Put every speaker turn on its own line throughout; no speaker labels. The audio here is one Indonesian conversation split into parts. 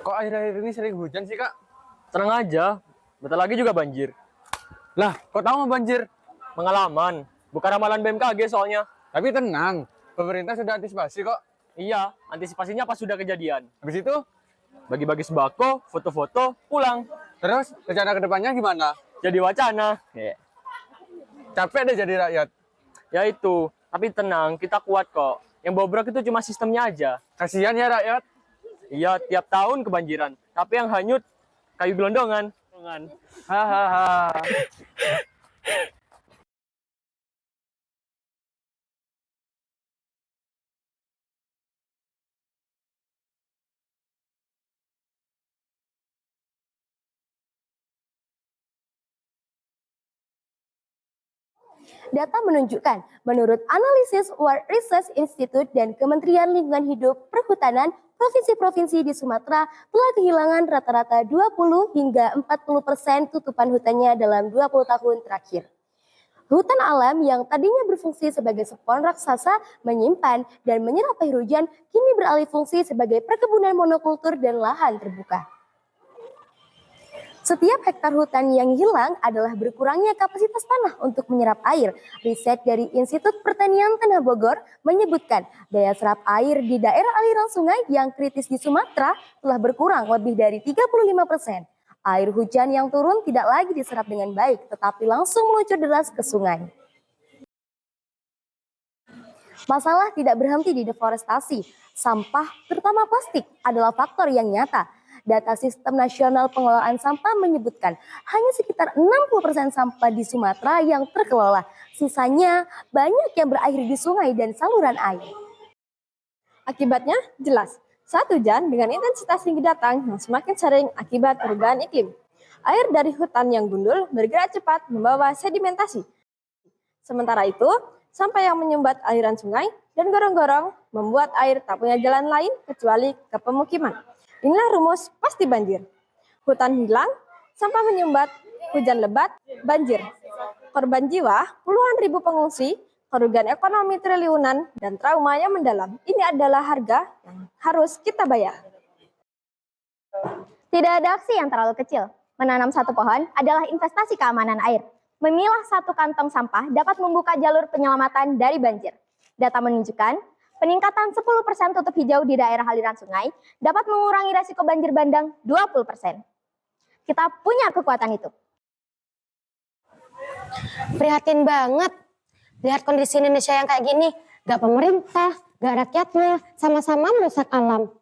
Kok akhir-akhir ini sering hujan sih, Kak?
Tenang aja, bentar lagi juga banjir.
Lah, kok tahu mau banjir?
Pengalaman, bukan ramalan BMKG soalnya.
Tapi tenang, pemerintah sudah antisipasi kok.
Iya, antisipasinya pas sudah kejadian.
Habis itu,
Bagi-bagi sembako, foto-foto, pulang.
terus rencana kedepannya gimana?
Jadi wacana.
Capek deh jadi rakyat.
Ya itu, tapi tenang, kita kuat kok. Yang bobrok itu cuma sistemnya aja.
Kasihan ya rakyat.
Iya, tiap tahun kebanjiran. Tapi yang hanyut, kayu gelondongan.
Hahaha.
Data menunjukkan, menurut analisis World Research Institute dan Kementerian Lingkungan Hidup Perhutanan, provinsi-provinsi di Sumatera telah kehilangan rata-rata 20 hingga 40% tutupan hutannya dalam 20 tahun terakhir. Hutan alam yang tadinya berfungsi sebagai spons raksasa, menyimpan dan menyerap air hujan, kini beralih fungsi sebagai perkebunan monokultur dan lahan terbuka. Setiap hektar hutan yang hilang adalah berkurangnya kapasitas tanah untuk menyerap air. Riset dari Institut Pertanian Tanah Bogor menyebutkan daya serap air di daerah aliran sungai yang kritis di Sumatera telah berkurang lebih dari 35%. Air hujan yang turun tidak lagi diserap dengan baik, tetapi langsung meluncur deras ke sungai. Masalah tidak berhenti di deforestasi. Sampah, terutama plastik, adalah faktor yang nyata. Data Sistem Nasional Pengelolaan Sampah menyebutkan hanya sekitar 60% sampah di Sumatera yang terkelola. Sisanya banyak yang berakhir di sungai dan saluran air.
Akibatnya jelas, saat hujan dengan intensitas tinggi datang yang semakin sering akibat perubahan iklim. Air dari hutan yang gundul bergerak cepat membawa sedimentasi. Sementara itu, sampah yang menyumbat aliran sungai dan gorong-gorong membuat air tak punya jalan lain kecuali ke pemukiman. Inilah rumus pasti banjir. Hutan hilang, sampah menyumbat, hujan lebat, banjir. Korban jiwa, puluhan ribu pengungsi, kerugian ekonomi triliunan, dan trauma yang mendalam. Ini adalah harga yang harus kita bayar.
Tidak ada aksi yang terlalu kecil. Menanam satu pohon adalah investasi keamanan air. Memilah satu kantong sampah dapat membuka jalur penyelamatan dari banjir. Data menunjukkan, peningkatan 10% tutup hijau di daerah aliran sungai dapat mengurangi resiko banjir bandang 20%. Kita punya kekuatan itu.
Prihatin banget. Lihat kondisi Indonesia yang kayak gini. Gak pemerintah, gak rakyatnya, sama-sama merusak alam.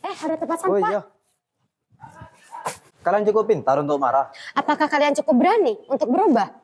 Ada tempat sampah.
Oh iya. Kalian cukup pintar untuk marah.
Apakah kalian cukup berani untuk berubah?